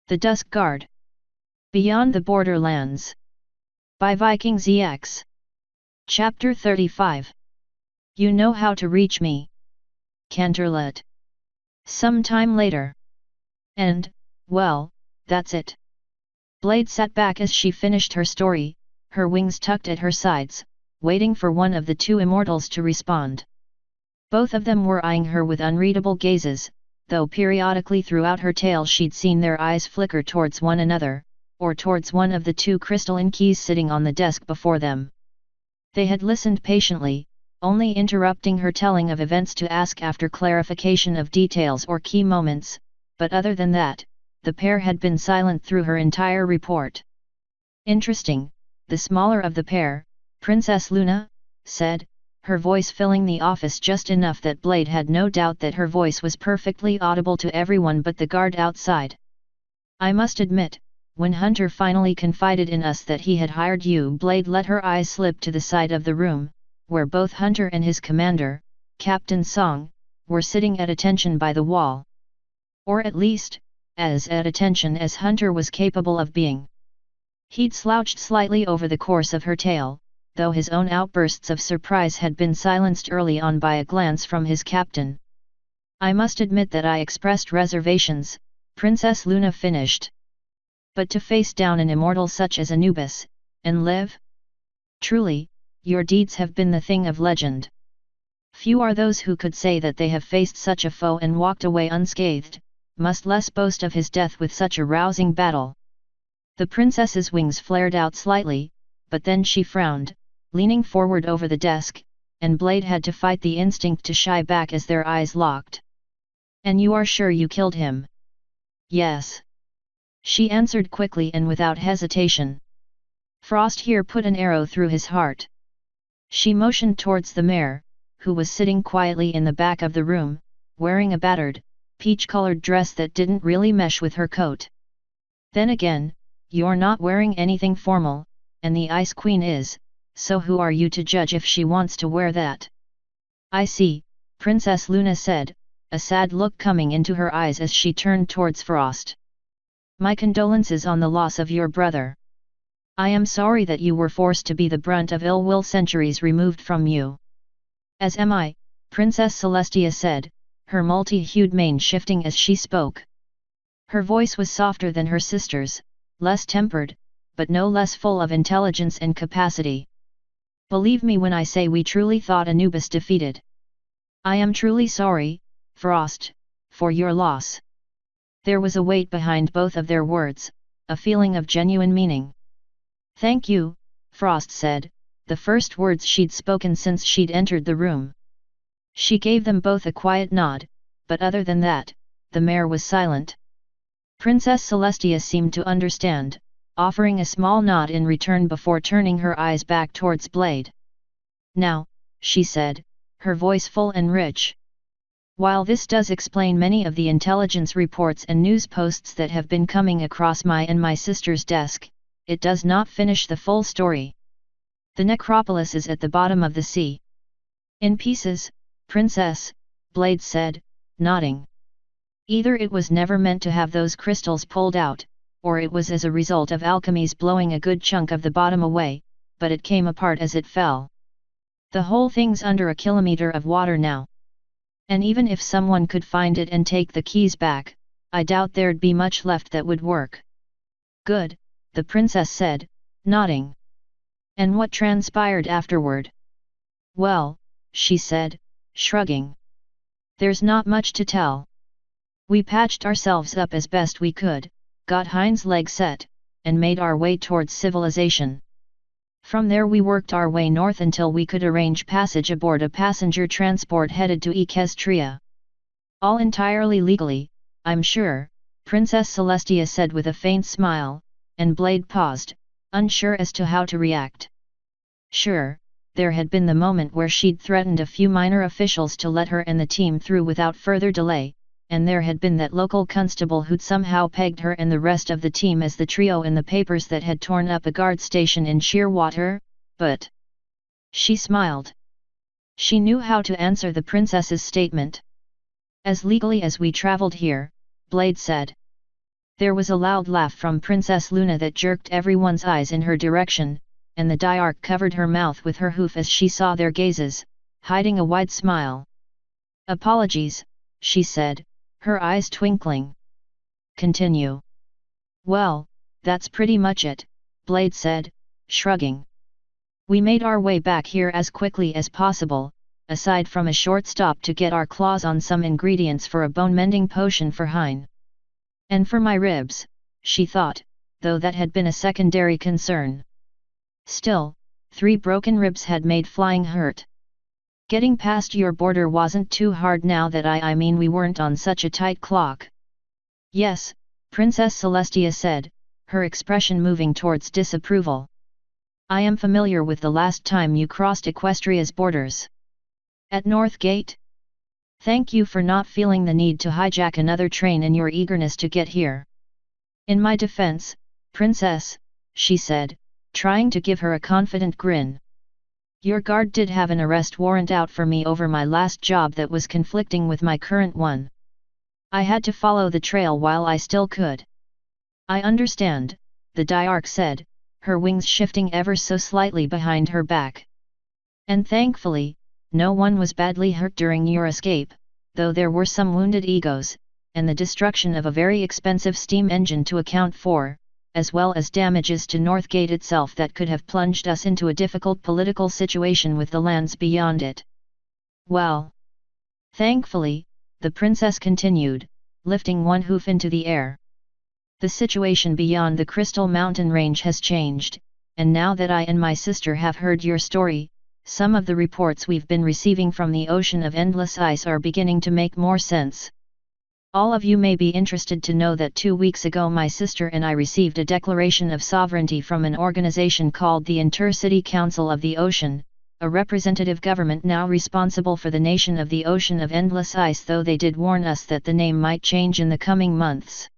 The Dusk Guard. Beyond the Borderlands. By Viking ZX. Chapter 35. You know how to reach me. Canterlet. Some time later. And, well, that's it. Blade sat back as she finished her story, her wings tucked at her sides, waiting for one of the two immortals to respond. Both of them were eyeing her with unreadable gazes, though periodically throughout her tale she'd seen their eyes flicker towards one another, or towards one of the two crystalline keys sitting on the desk before them. They had listened patiently, only interrupting her telling of events to ask after clarification of details or key moments, but other than that, the pair had been silent through her entire report. Interesting, the smaller of the pair, Princess Luna, said, her voice filling the office just enough that Blade had no doubt that her voice was perfectly audible to everyone but the guard outside. I must admit, when Hunter finally confided in us that he had hired you, Blade let her eyes slip to the side of the room, where both Hunter and his commander, Captain Song, were sitting at attention by the wall. Or at least, as at attention as Hunter was capable of being. He'd slouched slightly over the course of her tale, though his own outbursts of surprise had been silenced early on by a glance from his captain. I must admit that I expressed reservations, Princess Luna finished. But to face down an immortal such as Anubis, and live? Truly, your deeds have been the thing of legend. Few are those who could say that they have faced such a foe and walked away unscathed, much less boast of his death with such a rousing battle. The princess's wings flared out slightly, but then she frowned, leaning forward over the desk, and Blade had to fight the instinct to shy back as their eyes locked. And you are sure you killed him? Yes. She answered quickly and without hesitation. Frost here put an arrow through his heart. She motioned towards the mayor, who was sitting quietly in the back of the room, wearing a battered, peach-colored dress that didn't really mesh with her coat. Then again, you're not wearing anything formal, and the Ice Queen is, so who are you to judge if she wants to wear that? I see, Princess Luna said, a sad look coming into her eyes as she turned towards Frost. My condolences on the loss of your brother. I am sorry that you were forced to be the brunt of ill will centuries removed from you. As am I, Princess Celestia said, her multi-hued mane shifting as she spoke. Her voice was softer than her sister's, less tempered, but no less full of intelligence and capacity. Believe me when I say we truly thought Anubis defeated. I am truly sorry, Frost, for your loss. There was a weight behind both of their words, a feeling of genuine meaning. Thank you, Frost said, the first words she'd spoken since she'd entered the room. She gave them both a quiet nod, but other than that, the mayor was silent. Princess Celestia seemed to understand, offering a small nod in return before turning her eyes back towards Blade. Now, she said, her voice full and rich. While this does explain many of the intelligence reports and news posts that have been coming across my and my sister's desk, it does not finish the full story. The necropolis is at the bottom of the sea. In pieces, Princess, Blade said, nodding. Either it was never meant to have those crystals pulled out, or it was as a result of alchemy's blowing a good chunk of the bottom away, but it came apart as it fell. The whole thing's under a kilometer of water now. And even if someone could find it and take the keys back, I doubt there'd be much left that would work. Good, the princess said, nodding. And what transpired afterward? Well, she said, shrugging. There's not much to tell. We patched ourselves up as best we could, got Hein's leg set, and made our way towards civilization. From there we worked our way north until we could arrange passage aboard a passenger transport headed to Equestria. All entirely legally, I'm sure, Princess Celestia said with a faint smile, and Blade paused, unsure as to how to react. Sure, there had been the moment where she'd threatened a few minor officials to let her and the team through without further delay, and there had been that local constable who'd somehow pegged her and the rest of the team as the trio in the papers that had torn up a guard station in Shearwater, but... She smiled. She knew how to answer the princess's statement. As legally as we traveled here, Blade said. There was a loud laugh from Princess Luna that jerked everyone's eyes in her direction, and the Diarch covered her mouth with her hoof as she saw their gazes, hiding a wide smile. "Apologies," she said, her eyes twinkling. "Continue." "Well, that's pretty much it," Blade said, shrugging. "We made our way back here as quickly as possible, aside from a short stop to get our claws on some ingredients for a bone-mending potion for Hein. And for my ribs," she thought, though that had been a secondary concern. Still, 3 broken ribs had made flying hurt. "Getting past your border wasn't too hard now that I mean we weren't on such a tight clock." "Yes," Princess Celestia said, her expression moving towards disapproval. "I am familiar with the last time you crossed Equestria's borders. At North Gate? Thank you for not feeling the need to hijack another train in your eagerness to get here." "In my defense, Princess," she said, trying to give her a confident grin. "Your guard did have an arrest warrant out for me over my last job that was conflicting with my current one. I had to follow the trail while I still could." "I understand," the Diarch said, her wings shifting ever so slightly behind her back. "And thankfully, no one was badly hurt during your escape, though there were some wounded egos, and the destruction of a very expensive steam engine to account for, as well as damages to Northgate itself that could have plunged us into a difficult political situation with the lands beyond it. Well, thankfully," the princess continued, lifting one hoof into the air. "The situation beyond the Crystal Mountain Range has changed, and now that I and my sister have heard your story, some of the reports we've been receiving from the ocean of endless ice are beginning to make more sense. All of you may be interested to know that 2 weeks ago my sister and I received a declaration of sovereignty from an organization called the Intercity Council of the Ocean, a representative government now responsible for the nation of the Ocean of Endless Ice, though they did warn us that the name might change in the coming months.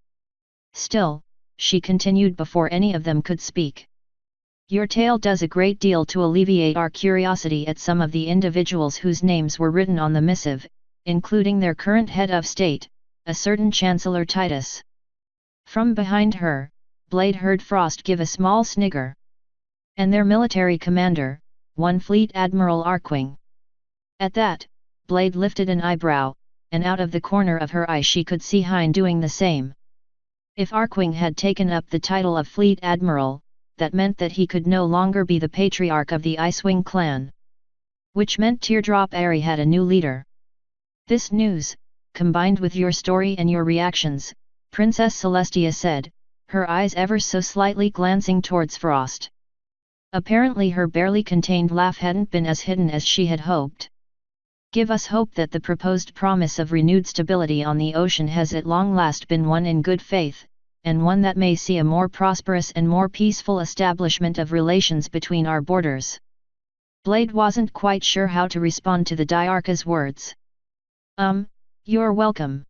Still," she continued before any of them could speak, "your tale does a great deal to alleviate our curiosity at some of the individuals whose names were written on the missive, including their current head of state, a certain Chancellor Titus." From behind her, Blade heard Frost give a small snigger. "And their military commander, one Fleet Admiral Arkwing." At that, Blade lifted an eyebrow, and out of the corner of her eye she could see Hein doing the same. If Arkwing had taken up the title of Fleet Admiral, that meant that he could no longer be the patriarch of the Icewing clan. Which meant Teardrop Airy had a new leader. "This news, combined with your story and your reactions," Princess Celestia said, her eyes ever so slightly glancing towards Frost. Apparently her barely contained laugh hadn't been as hidden as she had hoped. "Give us hope that the proposed promise of renewed stability on the ocean has at long last been won in good faith, and one that may see a more prosperous and more peaceful establishment of relations between our borders." Blade wasn't quite sure how to respond to the Diarch's words. You're welcome.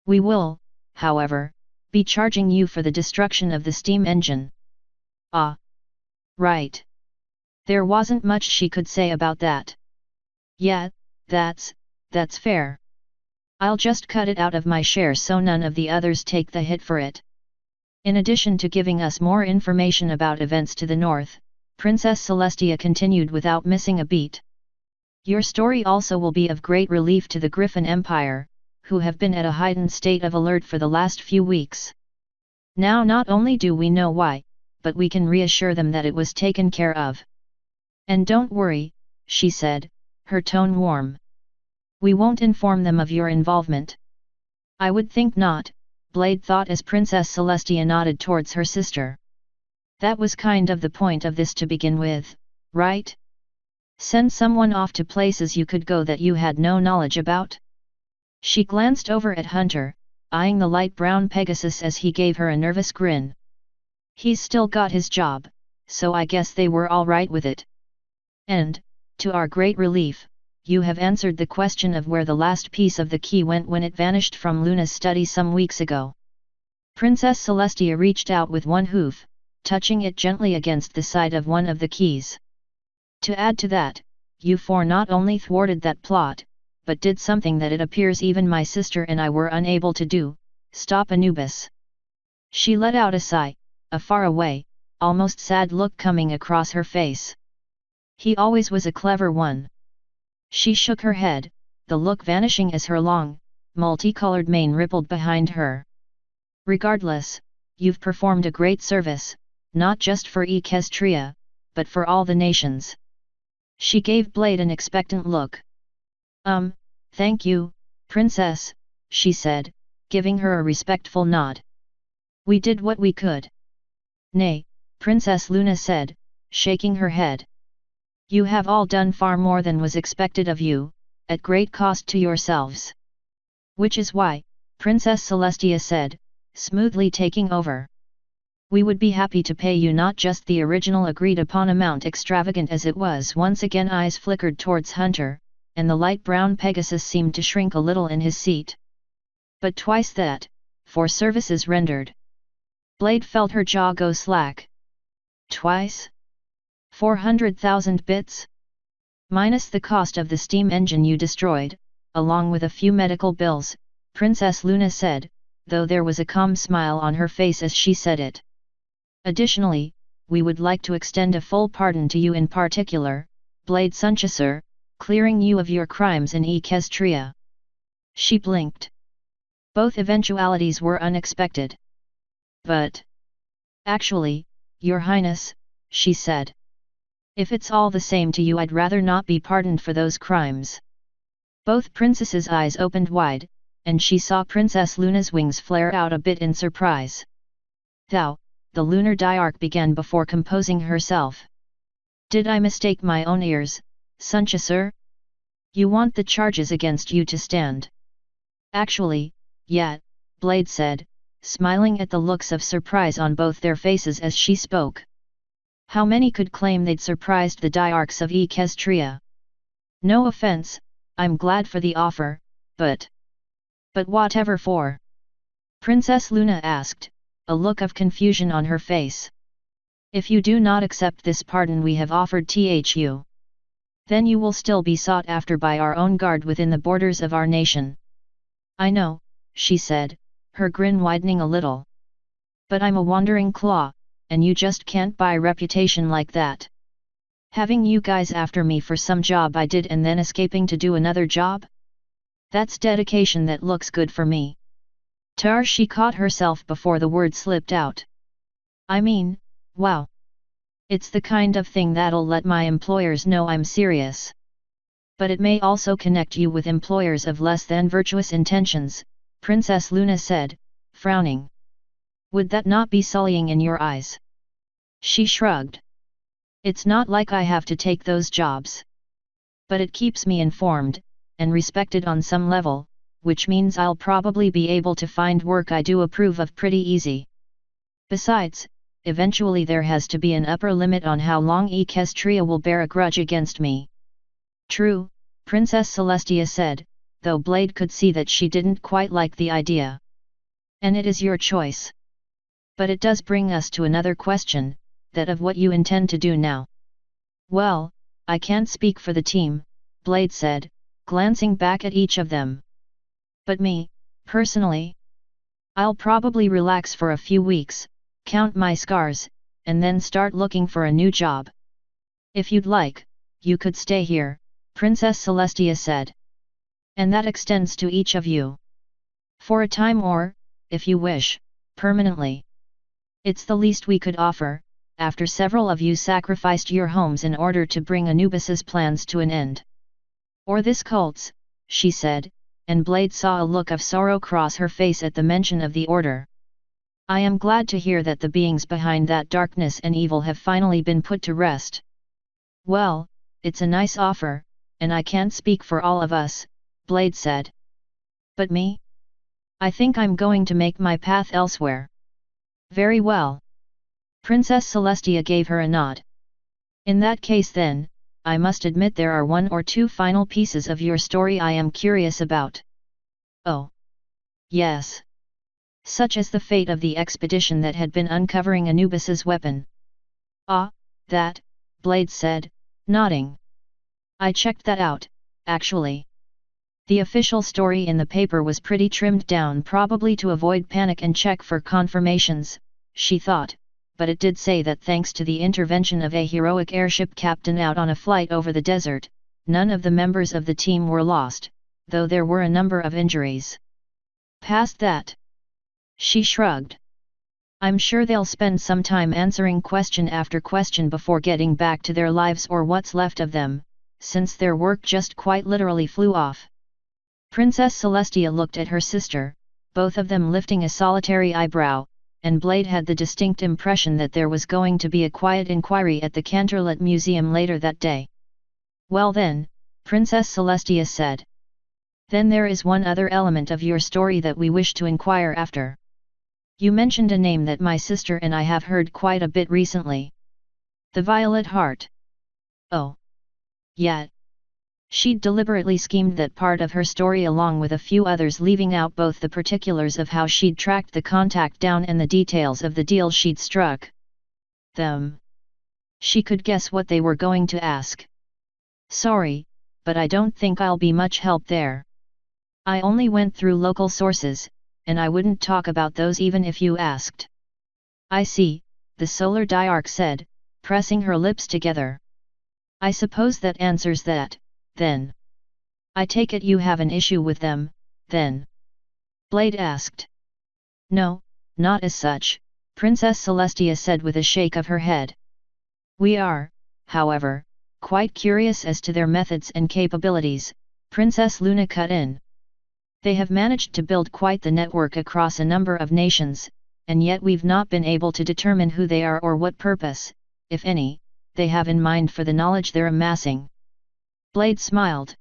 We will, however, be charging you for the destruction of the steam engine." "Ah. Right." There wasn't much she could say about that. "Yeah, that's fair. I'll just cut it out of my share so none of the others take the hit for it." In addition to giving us more information about events to the north, Princess Celestia continued without missing a beat. "Your story also will be of great relief to the Griffin Empire, who have been at a heightened state of alert for the last few weeks. Now not only do we know why, but we can reassure them that it was taken care of. And don't worry," she said, her tone warm. "We won't inform them of your involvement." "I would think not," Blade thought as Princess Celestia nodded towards her sister. "That was kind of the point of this to begin with, right? Send someone off to places you could go that you had no knowledge about?" She glanced over at Hunter, eyeing the light brown Pegasus as he gave her a nervous grin. "He's still got his job, so I guess they were all right with it. And, to our great relief, you have answered the question of where the last piece of the key went when it vanished from Luna's study some weeks ago." Princess Celestia reached out with one hoof, touching it gently against the side of one of the keys. "To add to that, you four not only thwarted that plot, but did something that it appears even my sister and I were unable to do, stop Anubis." She let out a sigh, a faraway, almost sad look coming across her face. He always was a clever one. She shook her head, the look vanishing as her long, multicolored mane rippled behind her. Regardless, you've performed a great service, not just for Equestria, but for all the nations. She gave Blade an expectant look. Thank you, Princess, she said, giving her a respectful nod. We did what we could. Nay, Princess Luna said, shaking her head. You have all done far more than was expected of you, at great cost to yourselves. Which is why, Princess Celestia said, smoothly taking over. We would be happy to pay you not just the original agreed upon amount, extravagant as it was. Once again eyes flickered towards Hunter, and the light brown Pegasus seemed to shrink a little in his seat. But twice that, for services rendered. Blade felt her jaw go slack. Twice? 400,000 bits? Minus the cost of the steam engine you destroyed, along with a few medical bills, Princess Luna said, though there was a calm smile on her face as she said it. Additionally, we would like to extend a full pardon to you in particular, Blade Sunchasur, clearing you of your crimes in Equestria. She blinked. Both eventualities were unexpected. But... Actually, Your Highness, she said. If it's all the same to you, I'd rather not be pardoned for those crimes. Both princesses' eyes opened wide, and she saw Princess Luna's wings flare out a bit in surprise. Thou, the lunar diarch began before composing herself. Did I mistake my own ears, Sunchasur? You want the charges against you to stand? Actually, yeah, Blade said, smiling at the looks of surprise on both their faces as she spoke. How many could claim they'd surprised the diarchs of Equestria? No offense, I'm glad for the offer, but... But whatever for? Princess Luna asked, a look of confusion on her face. If you do not accept this pardon we have offered THU, then you will still be sought after by our own guard within the borders of our nation. I know, she said, her grin widening a little. But I'm a wandering claw, and you just can't buy reputation like that. Having you guys after me for some job I did and then escaping to do another job? That's dedication that looks good for me. She caught herself before the word slipped out. I mean, wow. It's the kind of thing that'll let my employers know I'm serious. But it may also connect you with employers of less than virtuous intentions, Princess Luna said, frowning. Would that not be sullying in your eyes? She shrugged. It's not like I have to take those jobs. But it keeps me informed, and respected on some level, which means I'll probably be able to find work I do approve of pretty easy. Besides, eventually there has to be an upper limit on how long Equestria will bear a grudge against me. True, Princess Celestia said, though Blade could see that she didn't quite like the idea. And it is your choice. But it does bring us to another question, that of what you intend to do now. Well, I can't speak for the team, Blade said, glancing back at each of them. But me, personally? I'll probably relax for a few weeks, count my scars, and then start looking for a new job. If you'd like, you could stay here, Princess Celestia said. And that extends to each of you. For a time or, if you wish, permanently. It's the least we could offer, after several of you sacrificed your homes in order to bring Anubis's plans to an end. Or this cult's, she said, and Blade saw a look of sorrow cross her face at the mention of the order. I am glad to hear that the beings behind that darkness and evil have finally been put to rest. Well, it's a nice offer, and I can't speak for all of us, Blade said. But me? I think I'm going to make my path elsewhere. Very well. Princess Celestia gave her a nod. In that case then, I must admit there are one or two final pieces of your story I am curious about. Oh. Yes. Such as the fate of the expedition that had been uncovering Anubis's weapon. Ah, that, Blade said, nodding. I checked that out, actually. The official story in the paper was pretty trimmed down, probably to avoid panic and check for confirmations, she thought, but it did say that thanks to the intervention of a heroic airship captain out on a flight over the desert, none of the members of the team were lost, though there were a number of injuries. Past that, she shrugged. I'm sure they'll spend some time answering question after question before getting back to their lives or what's left of them, since their work just quite literally flew off. Princess Celestia looked at her sister, both of them lifting a solitary eyebrow, and Blade had the distinct impression that there was going to be a quiet inquiry at the Canterlot Museum later that day. Well then, Princess Celestia said. Then there is one other element of your story that we wish to inquire after. You mentioned a name that my sister and I have heard quite a bit recently. The Violet Heart. Oh. Yeah. She'd deliberately schemed that part of her story along with a few others, leaving out both the particulars of how she'd tracked the contact down and the details of the deal she'd struck. Them. She could guess what they were going to ask. Sorry, but I don't think I'll be much help there. I only went through local sources, and I wouldn't talk about those even if you asked. I see, the Solar Diarch said, pressing her lips together. I suppose that answers that, then. I take it you have an issue with them, then? Blade asked. No, not as such, Princess Celestia said with a shake of her head. We are, however, quite curious as to their methods and capabilities, Princess Luna cut in. They have managed to build quite the network across a number of nations, and yet we've not been able to determine who they are or what purpose, if any, they have in mind for the knowledge they're amassing. Blade smiled.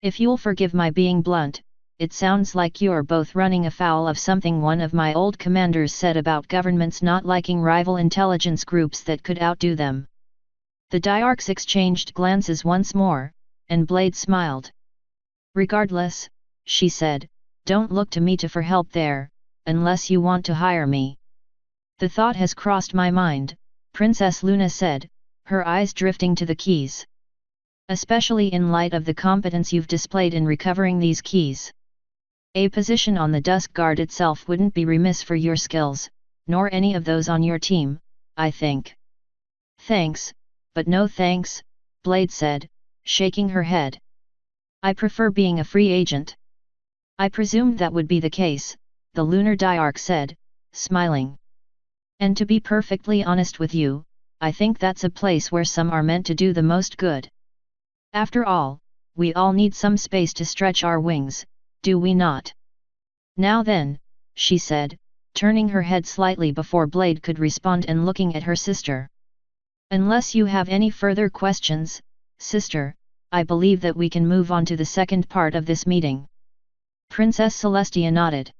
If you'll forgive my being blunt, it sounds like you're both running afoul of something one of my old commanders said about governments not liking rival intelligence groups that could outdo them. The Diarchs exchanged glances once more, and Blade smiled. Regardless, she said, don't look to me for help there, unless you want to hire me. The thought has crossed my mind, Princess Luna said, her eyes drifting to the keys. Especially in light of the competence you've displayed in recovering these keys. A position on the Dusk Guard itself wouldn't be remiss for your skills, nor any of those on your team, I think. Thanks, but no thanks, Blade said, shaking her head. I prefer being a free agent. I presumed that would be the case, the Lunar Diarch said, smiling. And to be perfectly honest with you, I think that's a place where some are meant to do the most good. After all, we all need some space to stretch our wings, do we not? Now then, she said, turning her head slightly before Blade could respond and looking at her sister. Unless you have any further questions, sister, I believe that we can move on to the second part of this meeting. Princess Celestia nodded.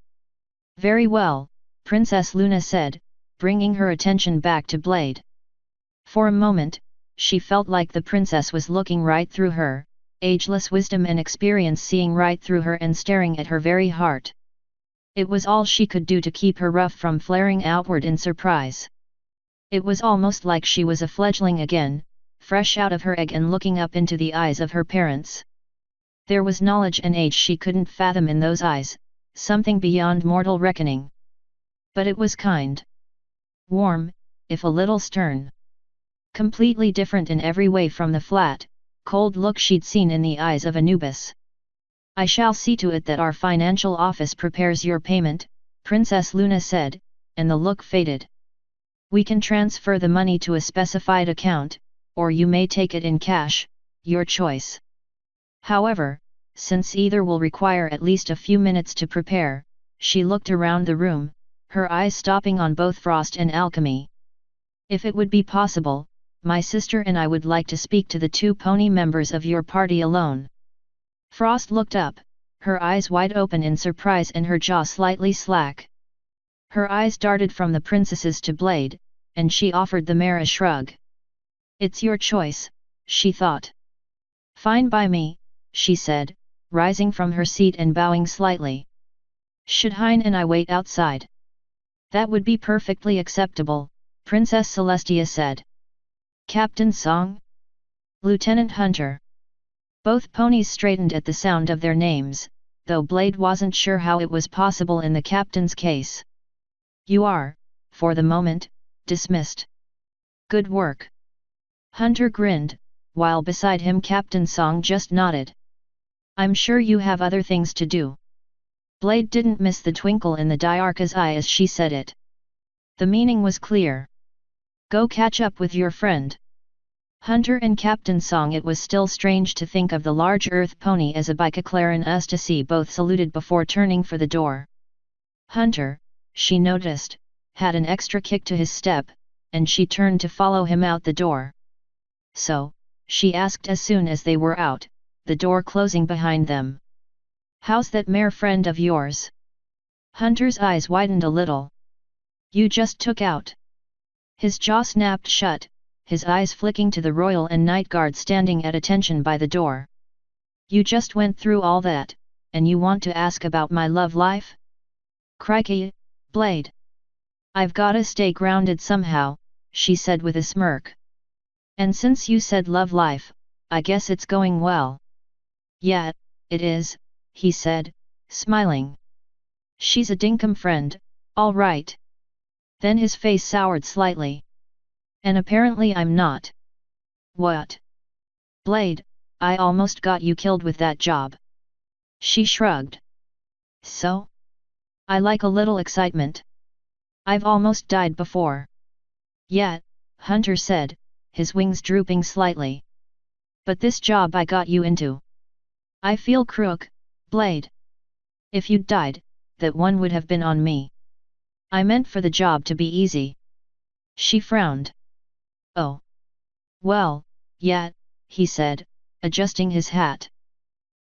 Very well, Princess Luna said, bringing her attention back to Blade. For a moment, she felt like the princess was looking right through her, ageless wisdom and experience seeing right through her and staring at her very heart. It was all she could do to keep her ruff from flaring outward in surprise. It was almost like she was a fledgling again, fresh out of her egg and looking up into the eyes of her parents. There was knowledge and age she couldn't fathom in those eyes, something beyond mortal reckoning. But it was kind. Warm, if a little stern. Completely different in every way from the flat, cold look she'd seen in the eyes of Anubis. I shall see to it that our financial office prepares your payment, Princess Luna said, and the look faded. We can transfer the money to a specified account, or you may take it in cash, your choice. However, since either will require at least a few minutes to prepare, she looked around the room, her eyes stopping on both Frost and Alchemy. If it would be possible, my sister and I would like to speak to the 2 pony members of your party alone. Frost looked up, her eyes wide open in surprise and her jaw slightly slack. Her eyes darted from the princesses to Blade, and she offered the mare a shrug. It's your choice, she thought. Fine by me, she said, rising from her seat and bowing slightly. Should Hein and I wait outside? That would be perfectly acceptable, Princess Celestia said. Captain Song? Lieutenant Hunter? Both ponies straightened at the sound of their names, though Blade wasn't sure how it was possible in the captain's case. You are, for the moment, dismissed. Good work. Hunter grinned, while beside him Captain Song just nodded. I'm sure you have other things to do. Blade didn't miss the twinkle in the Diarca's eye as she said it. The meaning was clear. Go catch up with your friend. Hunter and Captain Song. It was still strange to think of the large earth pony as a Bicaclarian us to see both saluted before turning for the door. Hunter, she noticed, had an extra kick to his step, and she turned to follow him out the door. So, she asked as soon as they were out, the door closing behind them. How's that mare friend of yours? Hunter's eyes widened a little. You just took out. His jaw snapped shut, his eyes flicking to the royal and night guard standing at attention by the door. You just went through all that, and you want to ask about my love life? Crikey, Blade. I've gotta stay grounded somehow, she said with a smirk. And since you said love life, I guess it's going well. Yeah, it is, he said, smiling. She's a dinkum friend, all right. Then his face soured slightly. And apparently I'm not. What? Blade, I almost got you killed with that job. She shrugged. So? I like a little excitement. I've almost died before. Yeah, Hunter said, his wings drooping slightly. But this job I got you into. I feel crook, Blade. If you'd died, that one would have been on me. I meant for the job to be easy. She frowned. Oh. Well, yeah, he said, adjusting his hat.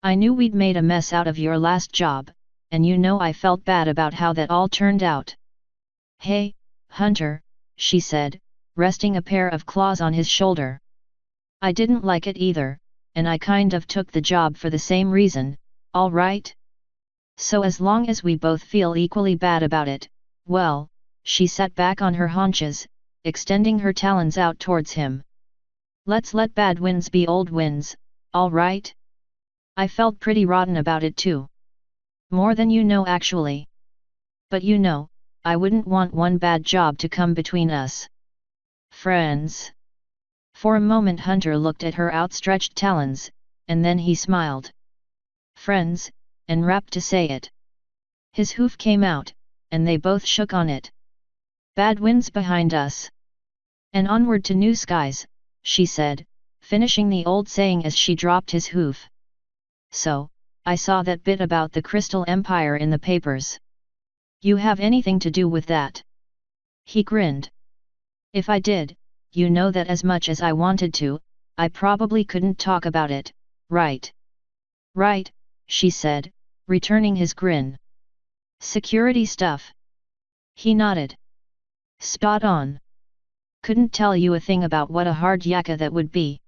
I knew we'd made a mess out of your last job, and you know I felt bad about how that all turned out. Hey, Hunter, she said, resting a pair of claws on his shoulder. I didn't like it either, and I kind of took the job for the same reason, all right? So as long as we both feel equally bad about it, well, she sat back on her haunches, extending her talons out towards him. Let's let bad winds be old winds, all right? I felt pretty rotten about it too. More than you know actually. But you know, I wouldn't want one bad job to come between us. Friends. For a moment Hunter looked at her outstretched talons, and then he smiled. Friends, and rapped to say it. His hoof came out, and they both shook on it. Bad winds behind us. And onward to new skies, she said, finishing the old saying as she dropped his hoof. So, I saw that bit about the Crystal Empire in the papers. You have anything to do with that? He grinned. If I did, you know that as much as I wanted to, I probably couldn't talk about it, right? Right, she said, returning his grin. Security stuff. He nodded. Spot on. Couldn't tell you a thing about what a hard yakka that would be.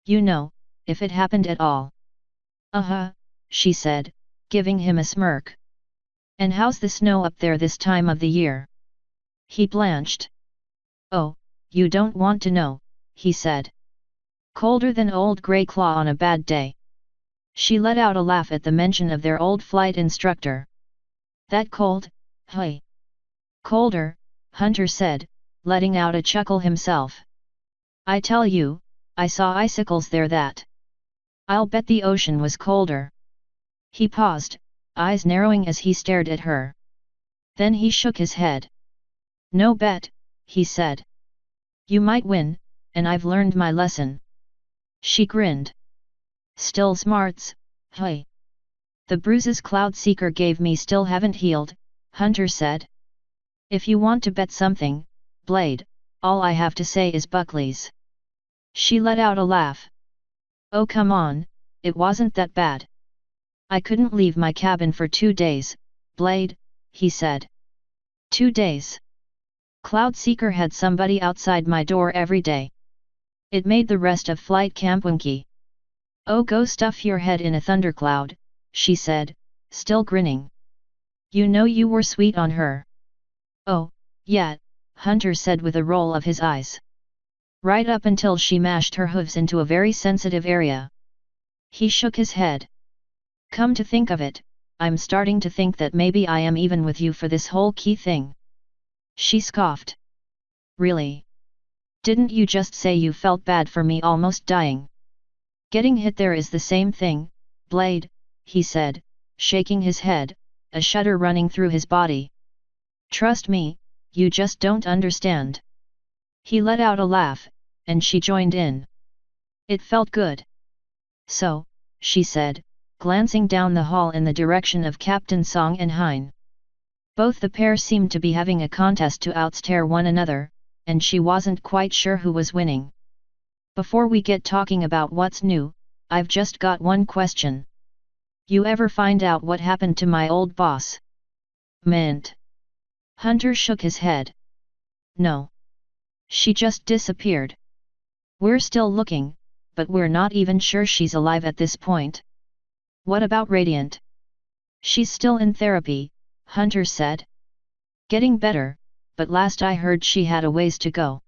You know, if it happened at all. Uh-huh, she said, giving him a smirk. And how's the snow up there this time of the year? He blanched. Oh, you don't want to know, he said. Colder than old Grey Claw on a bad day. She let out a laugh at the mention of their old flight instructor. That cold, hey. Colder, Hunter said, letting out a chuckle himself. I tell you, I saw icicles there that. I'll bet the ocean was colder. He paused, eyes narrowing as he stared at her. Then he shook his head. No bet, he said. You might win, and I've learned my lesson. She grinned. Still smarts, hey. The bruises Cloud Seeker gave me still haven't healed, Hunter said. If you want to bet something, Blade, all I have to say is Buckley's. She let out a laugh. Oh come on, it wasn't that bad. I couldn't leave my cabin for 2 days, Blade, he said. 2 days. Cloud Seeker had somebody outside my door every day. It made the rest of flight camp winky. Oh go stuff your head in a thundercloud, she said, still grinning. You know you were sweet on her. Oh, yeah, Hunter said with a roll of his eyes. Right up until she mashed her hooves into a very sensitive area. He shook his head. Come to think of it, I'm starting to think that maybe I am even with you for this whole key thing. She scoffed. Really? Didn't you just say you felt bad for me almost dying? Getting hit there is the same thing, Blade, he said, shaking his head, a shudder running through his body. Trust me, you just don't understand. He let out a laugh, and she joined in. It felt good. So, she said, glancing down the hall in the direction of Captain Song and Hein. Both the pair seemed to be having a contest to outstare one another, and she wasn't quite sure who was winning. Before we get talking about what's new, I've just got one question. You ever find out what happened to my old boss? Mint. Hunter shook his head. No. She just disappeared. We're still looking, but we're not even sure she's alive at this point. What about Radiant? She's still in therapy, Hunter said. Getting better, but last I heard she had a ways to go.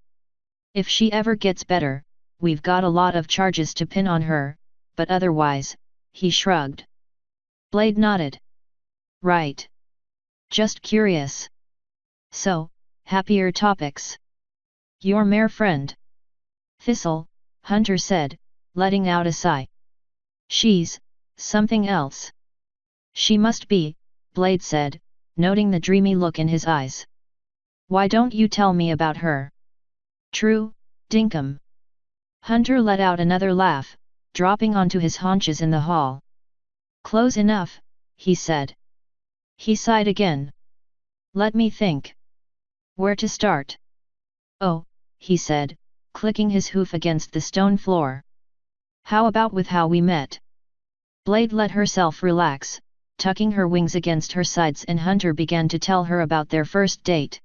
If she ever gets better, we've got a lot of charges to pin on her, but otherwise, he shrugged. Blade nodded. Right. Just curious. So, happier topics. Your mere friend. Thistle, Hunter said, letting out a sigh. She's something else. She must be, Blade said, noting the dreamy look in his eyes. Why don't you tell me about her? True, dinkum. Hunter let out another laugh, dropping onto his haunches in the hall. Close enough, he said. He sighed again. Let me think. Where to start? Oh, he said, clicking his hoof against the stone floor. How about with how we met? Blade let herself relax, tucking her wings against her sides, and Hunter began to tell her about their first date.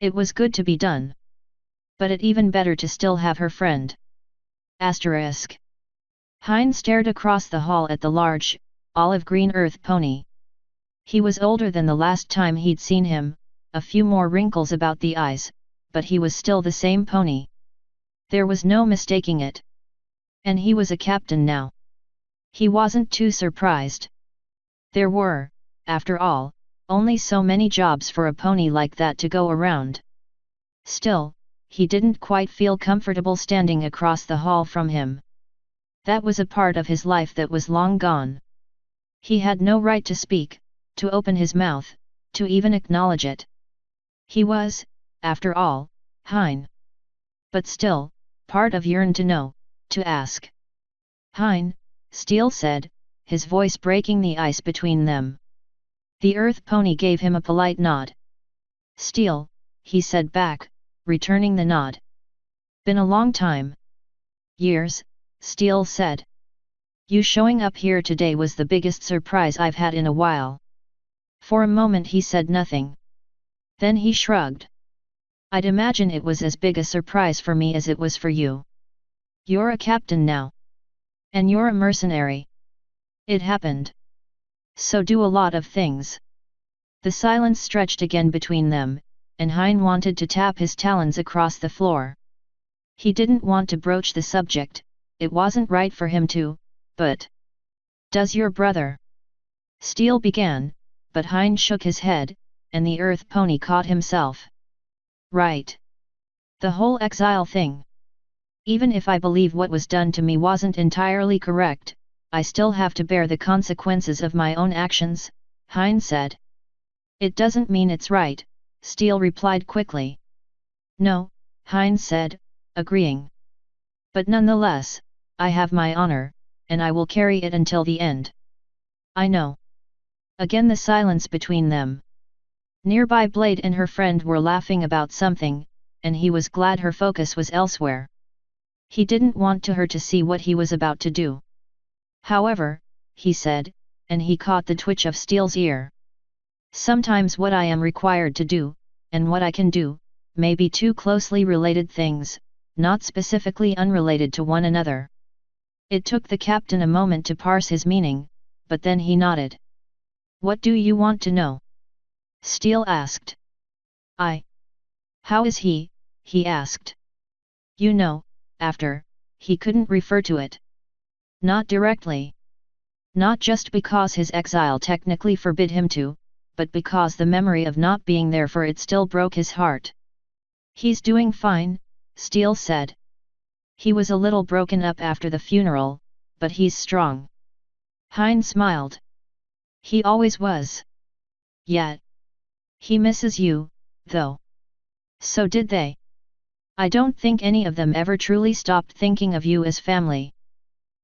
It was good to be done. But it even better to still have her friend. Asterisk. Hein stared across the hall at the large, olive-green earth pony. He was older than the last time he'd seen him, a few more wrinkles about the eyes, but he was still the same pony. There was no mistaking it. And he was a captain now. He wasn't too surprised. There were, after all, only so many jobs for a pony like that to go around. Still, he didn't quite feel comfortable standing across the hall from him. That was a part of his life that was long gone. He had no right to speak, to open his mouth, to even acknowledge it. He was, after all, Hein. But still, part of yearned to know, to ask. Hein, Steele said, his voice breaking the ice between them. The earth pony gave him a polite nod. Steele, he said back, returning the nod. Been a long time. Years, Steele said. You showing up here today was the biggest surprise I've had in a while. For a moment he said nothing. Then he shrugged. I'd imagine it was as big a surprise for me as it was for you. You're a captain now. And you're a mercenary. It happened. So do a lot of things. The silence stretched again between them, and Hein wanted to tap his talons across the floor. He didn't want to broach the subject, it wasn't right for him to, but... Does your brother? Steele began, but Hein shook his head, and the earth pony caught himself. Right. The whole exile thing. Even if I believe what was done to me wasn't entirely correct, I still have to bear the consequences of my own actions, Hein said. It doesn't mean it's right, Steele replied quickly. No, Hein said, agreeing. But nonetheless, I have my honor, and I will carry it until the end. I know. Again the silence between them. Nearby Blade and her friend were laughing about something, and he was glad her focus was elsewhere. He didn't want her to see what he was about to do. However, he said, and he caught the twitch of Steele's ear. Sometimes what I am required to do, and what I can do, may be two closely related things, not specifically unrelated to one another. It took the captain a moment to parse his meaning, but then he nodded. What do you want to know? Steele asked. How is he? He asked. You know, after, he couldn't refer to it. Not directly. Not just because his exile technically forbid him to, but because the memory of not being there for it still broke his heart. He's doing fine, Steele said. He was a little broken up after the funeral, but he's strong. Hein smiled. He always was. Yet. He misses you, though. So did they. I don't think any of them ever truly stopped thinking of you as family.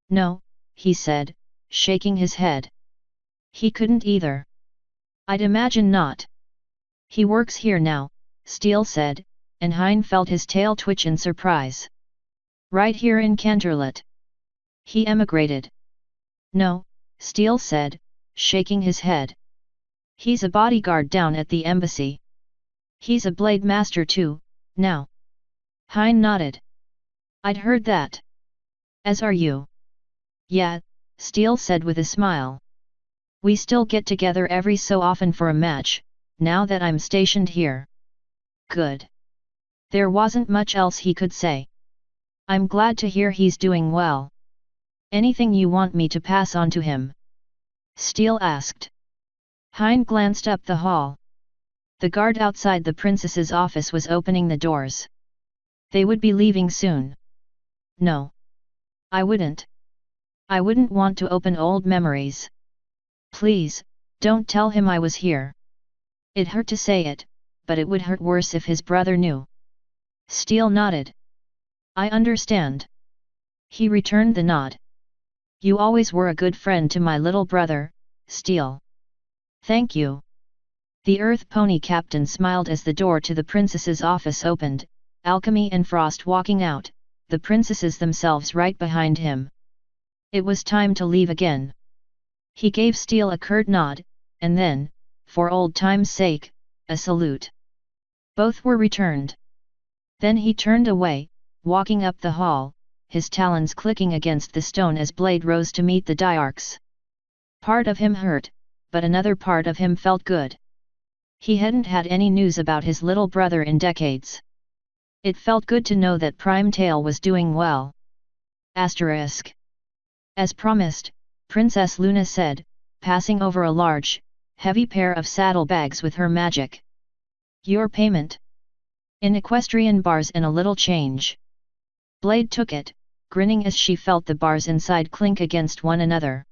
No, he said, shaking his head. He couldn't either. I'd imagine not. He works here now, Steele said, and Hein felt his tail twitch in surprise. Right here in Canterlot. He emigrated. No, Steele said, shaking his head. He's a bodyguard down at the embassy. He's a blade master too, now. Hein nodded. I'd heard that. As are you. Yeah, Steele said with a smile. We still get together every so often for a match, now that I'm stationed here. Good. There wasn't much else he could say. I'm glad to hear he's doing well. Anything you want me to pass on to him? Steele asked. Hein glanced up the hall. The guard outside the princess's office was opening the doors. They would be leaving soon. No. I wouldn't. I wouldn't want to open old memories. Please, don't tell him I was here. It hurt to say it, but it would hurt worse if his brother knew. Steele nodded. I understand. He returned the nod. You always were a good friend to my little brother, Steele. Thank you. The Earth Pony captain smiled as the door to the princess's office opened, Alchemy and Frost walking out, the princesses themselves right behind him. It was time to leave again. He gave Steele a curt nod, and then, for old time's sake, a salute. Both were returned. Then he turned away, walking up the hall, his talons clicking against the stone as Blade rose to meet the Diarchs. Part of him hurt, but another part of him felt good. He hadn't had any news about his little brother in decades. It felt good to know that Prime Tail was doing well. Asterisk. As promised, Princess Luna said, passing over a large, heavy pair of saddlebags with her magic. Your payment. In equestrian bars and a little change. Blade took it, grinning as she felt the bars inside clink against one another.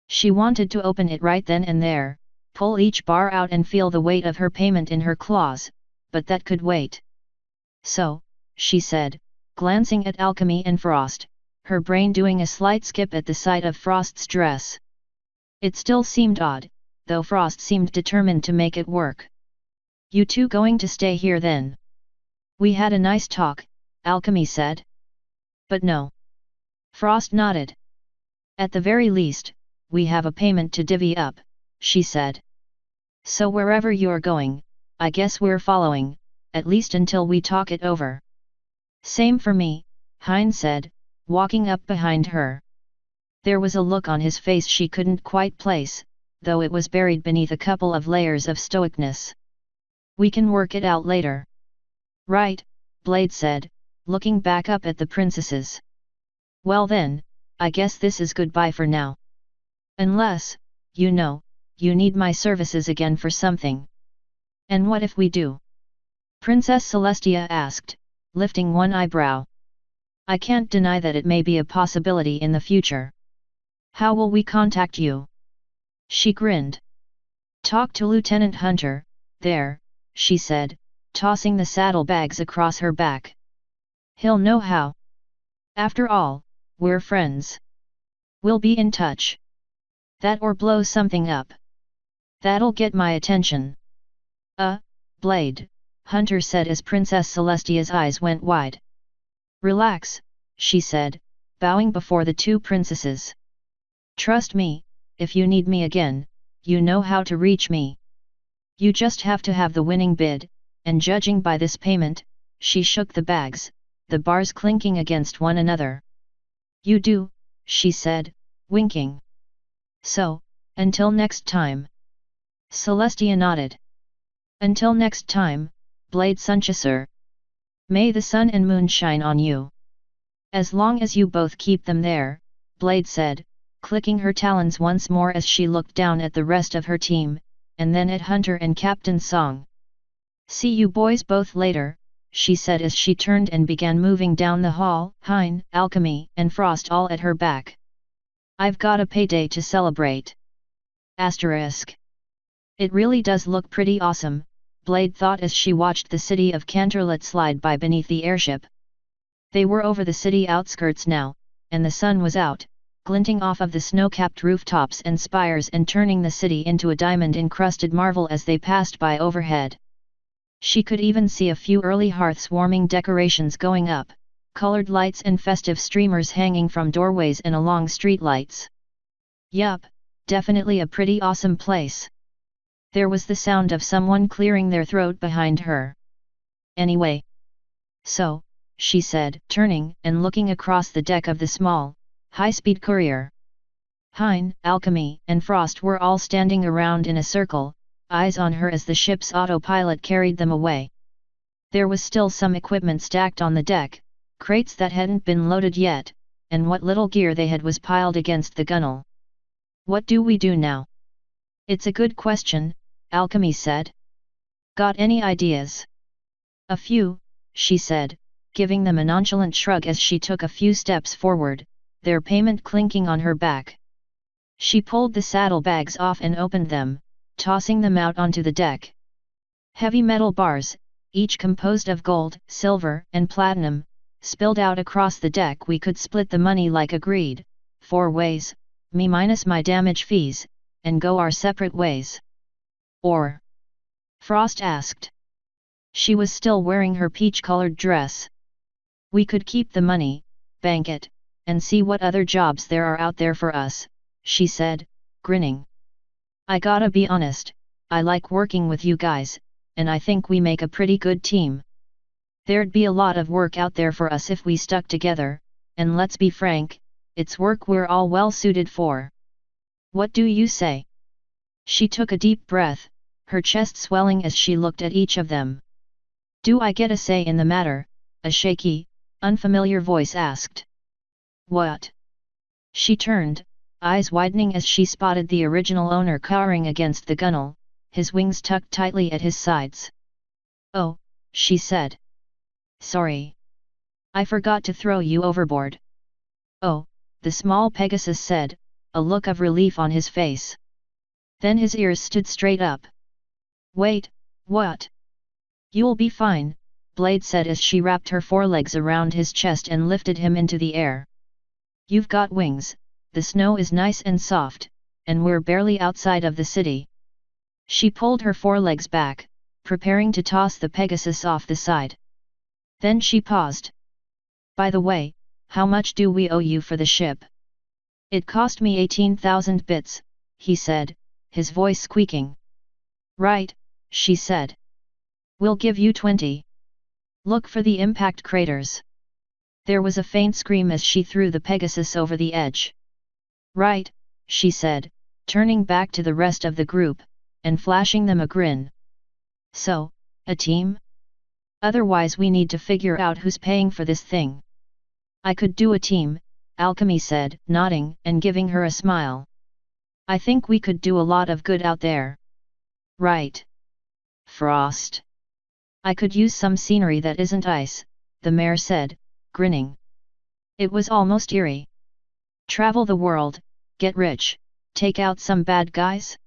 She wanted to open it right then and there, pull each bar out and feel the weight of her payment in her claws, but that could wait. So, she said, glancing at Alchemy and Frost, her brain doing a slight skip at the sight of Frost's dress. It still seemed odd, though Frost seemed determined to make it work. You two going to stay here then? We had a nice talk, Alchemy said. But no. Frost nodded. At the very least, we have a payment to divvy up, she said. So wherever you're going, I guess we're following, at least until we talk it over. Same for me, Hein said, walking up behind her. There was a look on his face she couldn't quite place, though it was buried beneath a couple of layers of stoicness. We can work it out later. Right, Blade said, looking back up at the princesses. Well then, I guess this is goodbye for now. Unless, you know, you need my services again for something. And what if we do? Princess Celestia asked, lifting one eyebrow. I can't deny that it may be a possibility in the future. How will we contact you? She grinned. Talk to Lieutenant Hunter, there, she said, tossing the saddlebags across her back. He'll know how. After all, we're friends. We'll be in touch. That or blow something up. That'll get my attention. Blade, Hunter said as Princess Celestia's eyes went wide. Relax, she said, bowing before the two princesses. Trust me, if you need me again, you know how to reach me. You just have to have the winning bid, and judging by this payment, she shook the bags, the bars clinking against one another. You do, she said, winking. So, until next time. Celestia nodded. Until next time, Blade Sunchasur. May the sun and moon shine on you. As long as you both keep them there, Blade said, clicking her talons once more as she looked down at the rest of her team, and then at Hunter and Captain Song. "See you boys both later," she said as she turned and began moving down the hall, Hein, Alchemy, and Frost all at her back. "I've got a payday to celebrate." Asterisk. It really does look pretty awesome, Blade thought as she watched the city of Canterlot slide by beneath the airship. They were over the city outskirts now, and the sun was out, glinting off of the snow-capped rooftops and spires and turning the city into a diamond-encrusted marvel as they passed by overhead. She could even see a few early hearths-warming decorations going up, colored lights and festive streamers hanging from doorways and along streetlights. Yup, definitely a pretty awesome place. There was the sound of someone clearing their throat behind her. "Anyway. So," she said, turning and looking across the deck of the small, high-speed courier. Hein, Alchemy, and Frost were all standing around in a circle, eyes on her as the ship's autopilot carried them away. There was still some equipment stacked on the deck, crates that hadn't been loaded yet, and what little gear they had was piled against the gunwale. "What do we do now?" "It's a good question," Alchemy said. "Got any ideas?" "A few," she said, giving them a nonchalant shrug as she took a few steps forward, their payment clinking on her back. She pulled the saddlebags off and opened them, tossing them out onto the deck. Heavy metal bars, each composed of gold, silver, and platinum, spilled out across the deck. "We could split the money like agreed, 4 ways, me minus my damage fees, and go our separate ways." "Or?" Frost asked. She was still wearing her peach-colored dress. "We could keep the money, bank it, and see what other jobs there are out there for us," she said, grinning. "I gotta be honest, I like working with you guys, and I think we make a pretty good team. There'd be a lot of work out there for us if we stuck together, and let's be frank, it's work we're all well suited for. What do you say?" She took a deep breath, her chest swelling as she looked at each of them. "Do I get a say in the matter?" a shaky, unfamiliar voice asked. "What?" She turned, eyes widening as she spotted the original owner cowering against the gunwale, his wings tucked tightly at his sides. "Oh," she said. "Sorry. I forgot to throw you overboard." "Oh," the small Pegasus said, a look of relief on his face. Then his ears stood straight up. "Wait, what?" "You'll be fine," Blade said as she wrapped her forelegs around his chest and lifted him into the air. "You've got wings, the snow is nice and soft, and we're barely outside of the city." She pulled her forelegs back, preparing to toss the Pegasus off the side. Then she paused. "By the way, how much do we owe you for the ship?" "It cost me 18,000 bits, he said, his voice squeaking. "Right," she said. "We'll give you 20. Look for the impact craters." There was a faint scream as she threw the Pegasus over the edge. "Right," she said, turning back to the rest of the group, and flashing them a grin. "So, a team? Otherwise we need to figure out who's paying for this thing." "I could do a team," Alchemy said, nodding and giving her a smile. "I think we could do a lot of good out there." "Right. Frost. I could use some scenery that isn't ice," the mayor said, grinning. It was almost eerie. "Travel the world, get rich, take out some bad guys?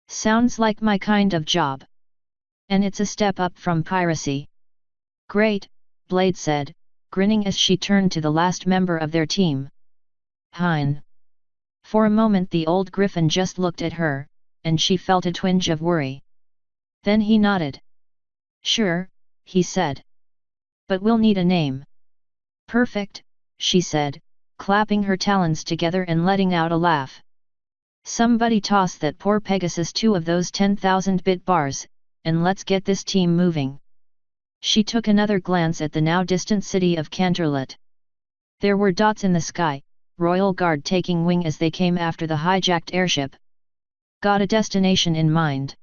Sounds like my kind of job. And it's a step up from piracy." "Great," Blade said, grinning as she turned to the last member of their team. "Hein." For a moment the old griffin just looked at her, and she felt a twinge of worry. Then he nodded. "Sure," he said. "But we'll need a name." "Perfect," she said, clapping her talons together and letting out a laugh. "Somebody toss that poor Pegasus 2 of those 10,000-bit bars, and let's get this team moving." She took another glance at the now distant city of Canterlot. There were dots in the sky, Royal Guard taking wing as they came after the hijacked airship. "Got a destination in mind?"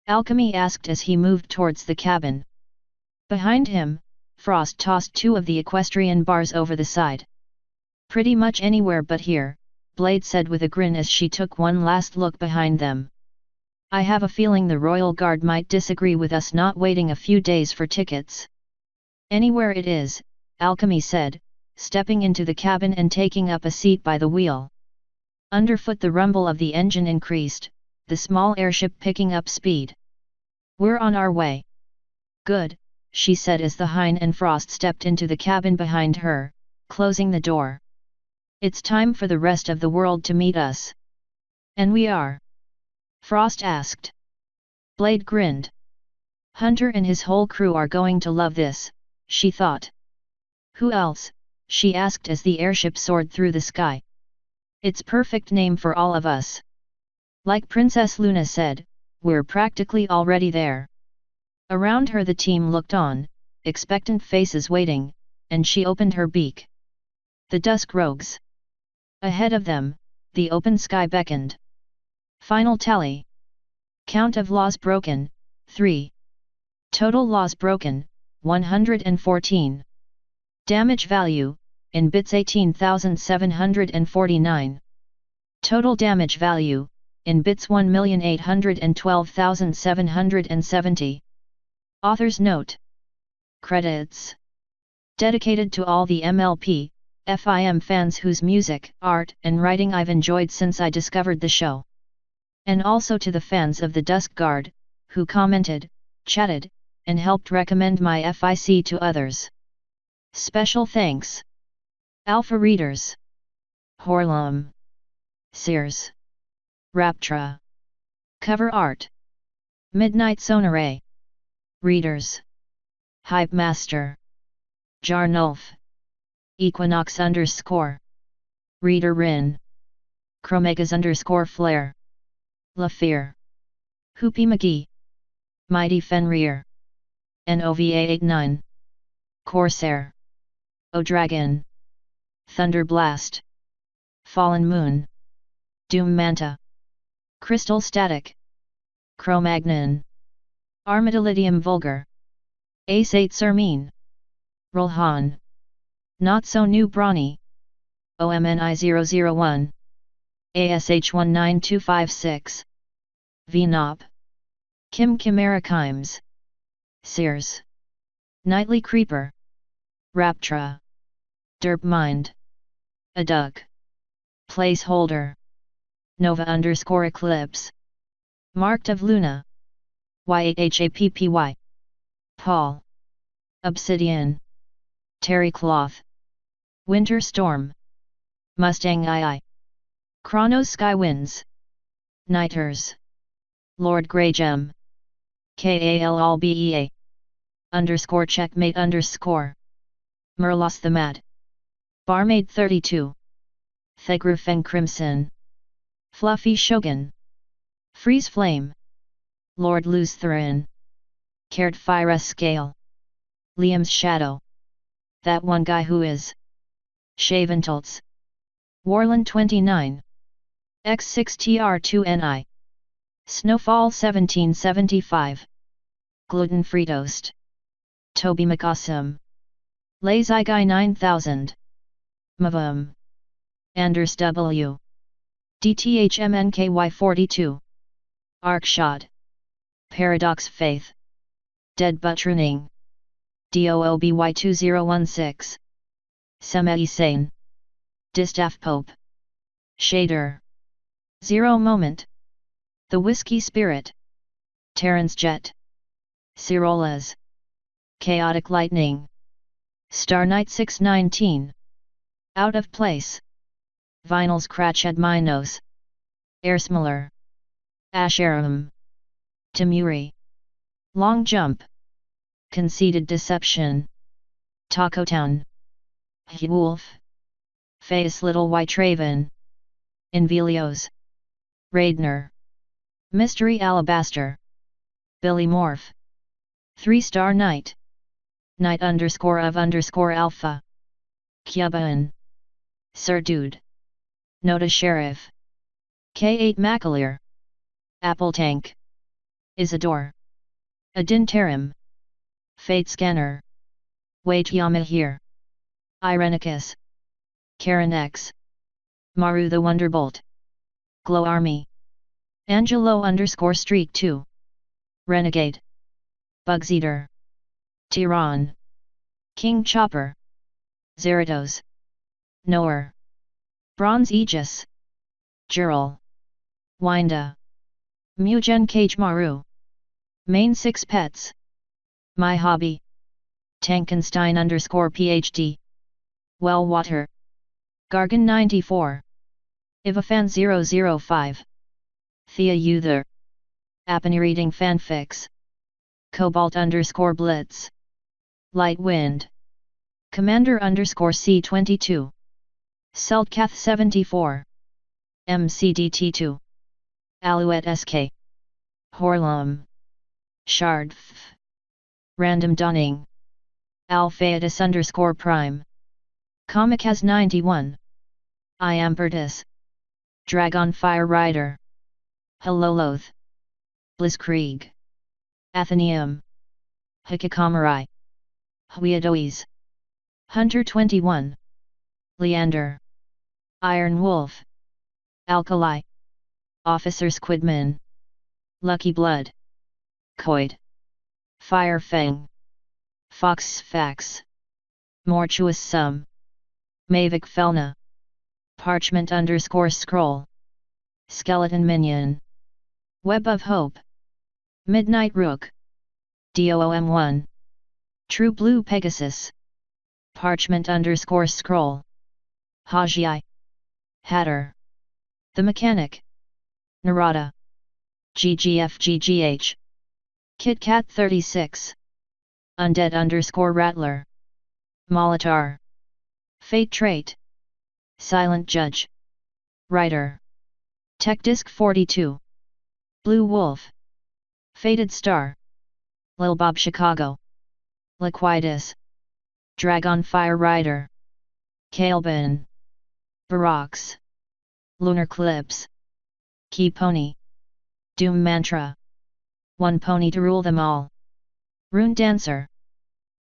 Alchemy asked as he moved towards the cabin. Behind him, Frost tossed 2 of the equestrian bars over the side. Pretty much anywhere but here, Blade said with a grin as she took one last look behind them. I have a feeling the Royal Guard might disagree with us not waiting a few days for tickets. Anywhere it is, Alchemy said, stepping into the cabin and taking up a seat by the wheel. Underfoot the rumble of the engine increased, the small airship picking up speed. We're on our way. Good, she said as the Hein and Frost stepped into the cabin behind her, closing the door. It's time for the rest of the world to meet us. And we are? Frost asked. Blade grinned. Hunter and his whole crew are going to love this, she thought. Who else? She asked as the airship soared through the sky. It's perfect name for all of us. Like Princess Luna said, we're practically already there. Around her the team looked on, expectant faces waiting, and she opened her beak. The Dusk rogues. Ahead of them, the open sky beckoned. Final tally. Count of laws broken, 3. Total laws broken, 114. Damage value, in bits 18,749. Total damage value, in bits 1,812,770. Author's note. Credits. Dedicated to all the MLP, FIM fans whose music, art, and writing I've enjoyed since I discovered the show. And also to the fans of the Dusk Guard, who commented, chatted, and helped recommend my FIC to others. Special thanks. Alpha Readers. Horlum. Sears. Raptra. Cover art. Midnight Sonare. Readers. Hype Master. Jarnulf. Equinox _ Reader Rin. Chromegas _ Flare. LaFear. Hoopy McGee. Mighty Fenrir. NOVA 89. Corsair. O-Dragon. Thunderblast. Fallen Moon. Doom Manta. Crystal Static. Cro-Magnon. Armadillidium Vulgar. Ace 8 Sermine. Rolhan. Not So New Brawny. OMNI 001. ASH 19256. VNOP. Kim Chimera Chimes. Sears. Nightly Creeper. Raptra. Derp Mind. Adug. Placeholder. Nova _ Eclipse. Marked of Luna. YHAPPY. Paul. Obsidian. Terry Cloth. Winter Storm. Mustang II. Chronos Skywinds. Nighters. Lord Greygem. KALLBEA. Checkmate _ Merlos the Mad. Barmaid 32. Thegrufeng Crimson. Fluffy Shogun. Freeze Flame. Lord Lutheran. Cared Fire Scale. Liam's Shadow. That one guy who is. Shaventults. Warland 29. X6TR2NI. Snowfall 1775. Gluten-free toast. Toby McAwesome. Lazy Guy 9000. Mavam. Anders W. DTHMNKY 42. Arkshot. Paradox Faith. Dead Buttruning. DOOBY 2016. Semei Sane. Distaff Pope. Shader. Zero Moment. The Whiskey Spirit. Terrence Jet. Cirolas. Chaotic Lightning. Star Knight 619. Out of Place. Vinyls Cratched Minos. Airsmiller. Asherim. Tamuri. Long Jump. Conceited Deception. Taco Town. Wolf. Face Little White Raven. Invelios. Raidner. Mystery Alabaster. Billy Morph. 3-Star Knight. Knight _ Alpha. Kyaban. Sir Dude. Nota Sheriff. K8 Macaleer. Apple Tank. Isidore. Adin Fate Scanner. Wait Yama here. Irenicus. Karen X. Maru the Wonderbolt. Glow Army. Angelo_Streak 2. Renegade. Bugs Eater. Tyron. King Chopper. Zeratos. Noer. Bronze Aegis. Gerald. Winda. Mugen Cage Maru. Main 6 Pets. My Hobby. Tankenstein_PhD. Well Water. Gargan 94. Ivafan 005. Thea Uther. Apney Reading Fanfics. Cobalt_Blitz. Light Wind. Commander_C22. Seltcath 74. MCDT2. Alouette SK. Horlum. Shardf. Random Dawning. Alphaetus_Prime. Comicaz 91. Iambertus. Dragonfire Rider. Heloloth. Blitzkrieg. Athenaeum. Hikikomarai. Huiadois. Hunter 21. Leander. Iron Wolf. Alkali. Officer Squidman. Lucky Blood. Coid. Firefang. Fox Fax. Mortuous Sum. Mavic Felna. Parchment_Scroll. Skeleton Minion. Web of Hope. Midnight Rook. DOOM1. True Blue Pegasus. Parchment_Scroll. Hajii. Hatter. The Mechanic. Narada. GGFGGH. KitKat 36. Undead_Rattler. Molitar. Fate Trait. Silent Judge. Writer. Tech Disc 42. Blue Wolf. Fated Star. Lil Bob Chicago. Liquidus. Dragonfire Rider. Kalebin. Barox. Lunar Clips. Key Pony. Doom Mantra. One Pony to Rule Them All. Rune Dancer.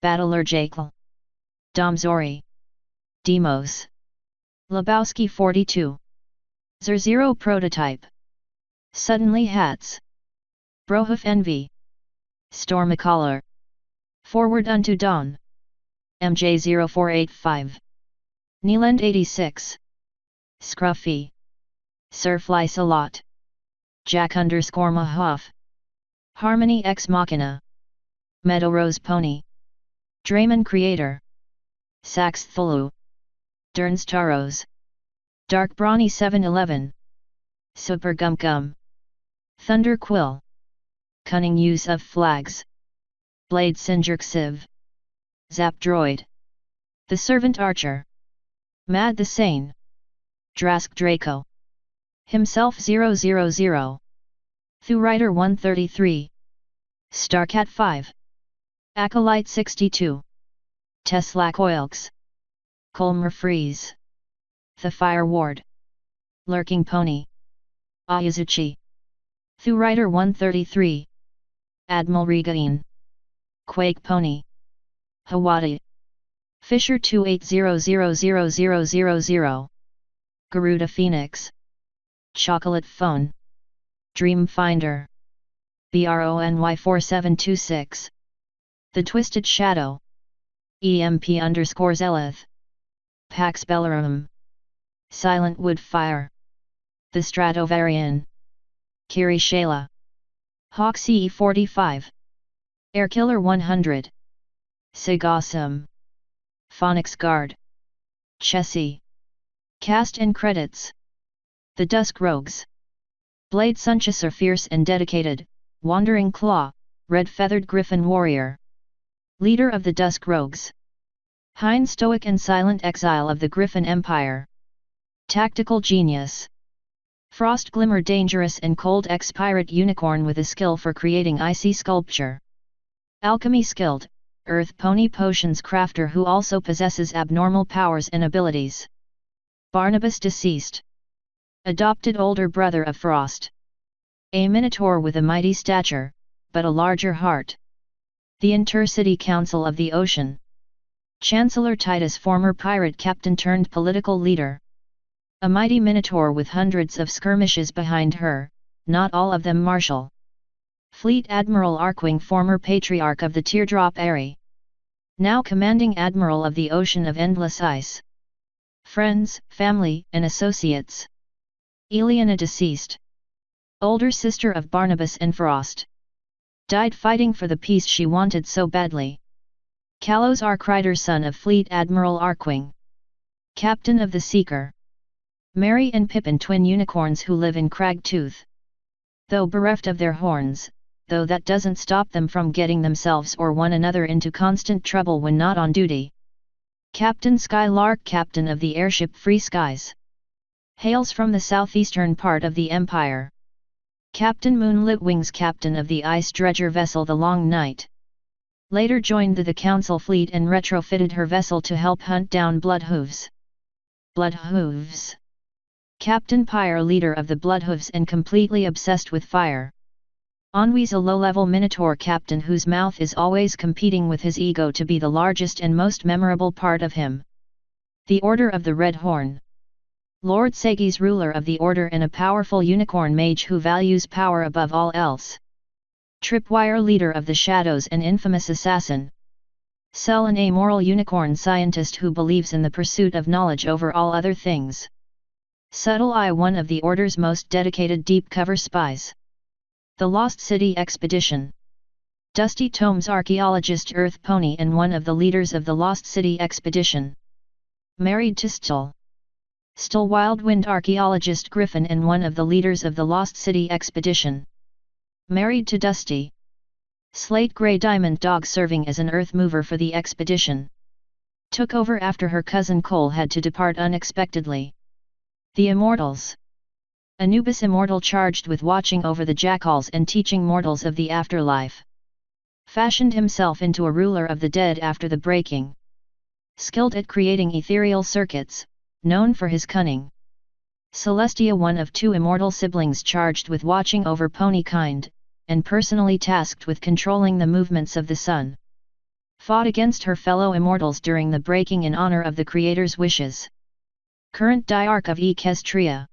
Battlerjackal. Domzori. Demos. Lebowski 42. Zer0 Prototype. Suddenly Hats. Brohoof Envy. Stormacaller. Forward Unto Dawn. MJ0485. Neeland 86. Scruffy. Sirfly Salot. Jack_Mahoff. Harmony Ex Machina. Meadow Rose Pony. Draymond Creator. Sax Thulu. Derns Taros. Dark Brawny 711. Super Gum Gum. Thunder Quill. Cunning Use of Flags. Blade Sinjurk Civ. Zap Droid. The Servant Archer. Mad the Sane. Drask Draco. Himself 000. Thu Rider 133. Starcat 5. Acolyte 62. Tesla Coilx. Colmer Freeze. The Fire Ward. Lurking Pony. Ayazuchi. Thu Rider 133. Admiral Regain. Quake Pony. Hawadi. Fisher 28000000. Garuda Phoenix. Chocolate Phone. Dream Finder. BRONY 4726. The Twisted Shadow. EMP_Zeleth. Pax Bellarum. Silent Wood Fire. The Stratovarian. Kiri Shayla. Hawk CE45. Airkiller 100. Sigawesome. Phonics Guard. Chessie. Cast and Credits. The Dusk Rogues. Blade Sunchaser Fierce and Dedicated, Wandering Claw, Red-Feathered Griffin Warrior. Leader of the Dusk Rogues. Hein Stoic and Silent Exile of the Griffin Empire. Tactical Genius. Frost Glimmer Dangerous and Cold Ex-Pirate Unicorn with a skill for creating icy sculpture. Alchemy Skilled, Earth Pony Potions Crafter who also possesses abnormal powers and abilities. Barnabas Deceased. Adopted older brother of Frost. A Minotaur with a mighty stature, but a larger heart. The Intercity Council of the Ocean. Chancellor Titus, former pirate captain turned political leader. A mighty minotaur with hundreds of skirmishes behind her, not all of them martial. Fleet Admiral Arkwing, former patriarch of the Teardrop Eyrie. Now commanding admiral of the Ocean of Endless Ice. Friends, family, and associates. Eliana, deceased. Older sister of Barnabas and Frost. Died fighting for the peace she wanted so badly. Kalos Arkrider, son of Fleet Admiral Arkwing. Captain of the Seeker. Merry and Pippin, twin unicorns who live in Cragtooth. Though bereft of their horns, though that doesn't stop them from getting themselves or one another into constant trouble when not on duty. Captain Skylark, captain of the airship Free Skies. Hails from the southeastern part of the Empire. Captain Moonlit Wings, captain of the ice dredger vessel The Long Night. Later joined the Council fleet and retrofitted her vessel to help hunt down Bloodhooves. Bloodhooves. Captain Pyre, leader of the Bloodhooves and completely obsessed with fire. Ennui's a low-level minotaur captain whose mouth is always competing with his ego to be the largest and most memorable part of him. The Order of the Red Horn. Lord Segi's ruler of the Order and a powerful unicorn mage who values power above all else. Tripwire, leader of the Shadows and infamous assassin. Cell, an amoral unicorn scientist who believes in the pursuit of knowledge over all other things. Subtle Eye, one of the Order's most dedicated deep-cover spies. The Lost City Expedition. Dusty Tomes, archaeologist Earth Pony and one of the leaders of the Lost City Expedition. Married to Still. Still, Wildwind archaeologist Griffin and one of the leaders of the Lost City Expedition. Married to Dusty. Slate Grey Diamond Dog, serving as an earth mover for the expedition. Took over after her cousin Cole had to depart unexpectedly. The Immortals. Anubis, immortal charged with watching over the jackals and teaching mortals of the afterlife. Fashioned himself into a ruler of the dead after the breaking. Skilled at creating ethereal circuits, known for his cunning. Celestia, one of two immortal siblings charged with watching over ponykind, and personally tasked with controlling the movements of the sun. Fought against her fellow immortals during the breaking in honor of the Creator's wishes. Current Diarch of Equestria.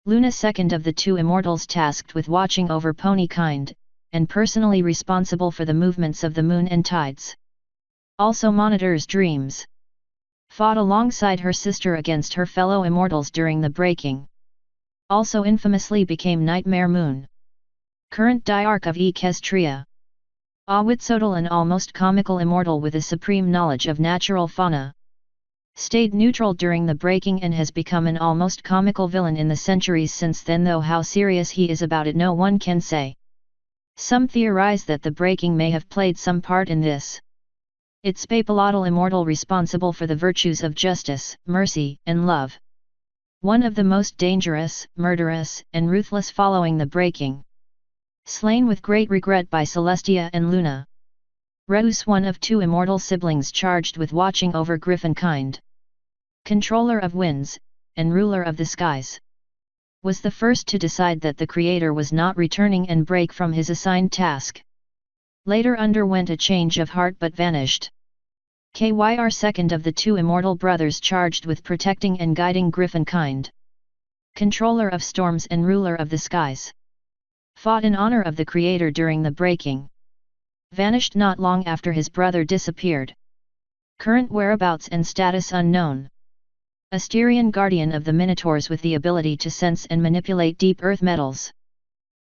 Luna, second of the two immortals tasked with watching over ponykind, and personally responsible for the movements of the moon and tides. Also monitors dreams. Fought alongside her sister against her fellow immortals during the breaking. Also infamously became Nightmare Moon. Current Diarch of Equestria. Awitzotal, an almost comical immortal with a supreme knowledge of natural fauna. Stayed neutral during the breaking and has become an almost comical villain in the centuries since then, though how serious he is about it no one can say. Some theorize that the breaking may have played some part in this. It's papalotl immortal responsible for the virtues of justice, mercy, and love. One of the most dangerous, murderous, and ruthless following the breaking. Slain with great regret by Celestia and Luna. Reus, one of two immortal siblings charged with watching over Griffinkind. Controller of winds, and ruler of the skies. Was the first to decide that the Creator was not returning and break from his assigned task. Later underwent a change of heart but vanished. Kyr, second of the two immortal brothers charged with protecting and guiding Griffinkind. Controller of storms and ruler of the skies. Fought in honor of the Creator during the breaking. Vanished not long after his brother disappeared. Current whereabouts and status unknown. Asterian, guardian of the Minotaurs with the ability to sense and manipulate deep earth metals.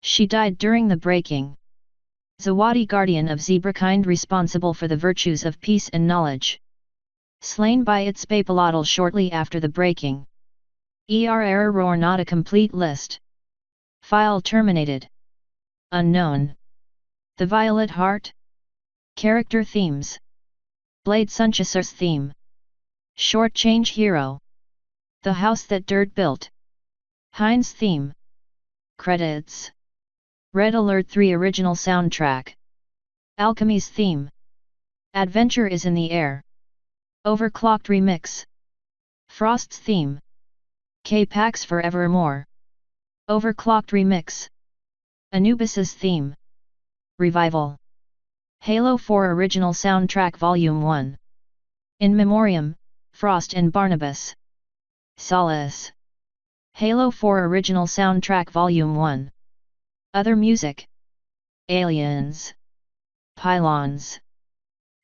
She died during the breaking. Zawadi, guardian of Zebrakind responsible for the virtues of peace and knowledge. Slain by its papalotl shortly after the breaking. Error roar, not a complete list. File terminated. Unknown. The Violet Heart. Character themes. Blade Sunchasar's theme. Short Change Hero. The House That Dirt Built. Heinz theme. Credits. Red Alert 3 original soundtrack. Alchemy's theme. Adventure is in the Air. Overclocked remix. Frost's theme. K-Pax Forevermore. Overclocked remix. Anubis's theme. Revival. Halo 4 original soundtrack Volume 1. In Memoriam, Frost and Barnabas. Solace. Halo 4 Original Soundtrack Volume 1. Other music. Aliens. Pylons.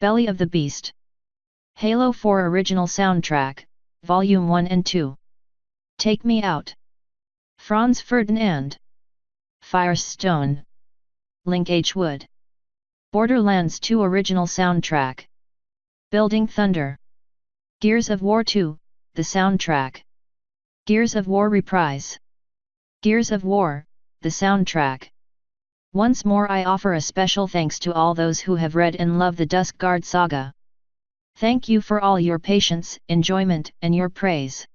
Belly of the Beast. Halo 4 Original Soundtrack, Volume 1 and 2. Take Me Out. Franz Ferdinand. Firestone. Link H. Wood. Borderlands 2 Original Soundtrack. Building Thunder. Gears of War 2, the soundtrack. Gears of War Reprise. Gears of War, the soundtrack. Once more I offer a special thanks to all those who have read and love the Dusk Guard saga. Thank you for all your patience, enjoyment, and your praise.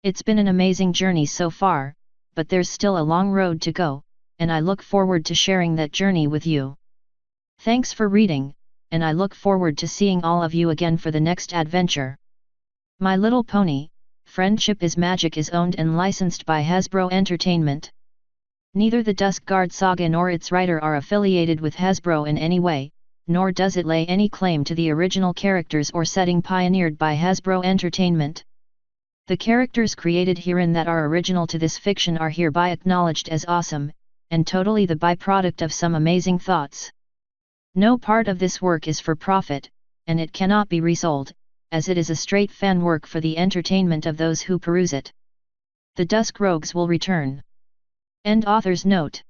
It's been an amazing journey so far, but there's still a long road to go, and I look forward to sharing that journey with you. Thanks for reading, and I look forward to seeing all of you again for the next adventure. My Little Pony, Friendship is Magic is owned and licensed by Hasbro Entertainment. Neither the Dusk Guard saga nor its writer are affiliated with Hasbro in any way, nor does it lay any claim to the original characters or setting pioneered by Hasbro Entertainment. The characters created herein that are original to this fiction are hereby acknowledged as awesome, and totally the byproduct of some amazing thoughts. No part of this work is for profit, and it cannot be resold, as it is a straight fan work for the entertainment of those who peruse it. The Dusk Rogues will return. End author's note.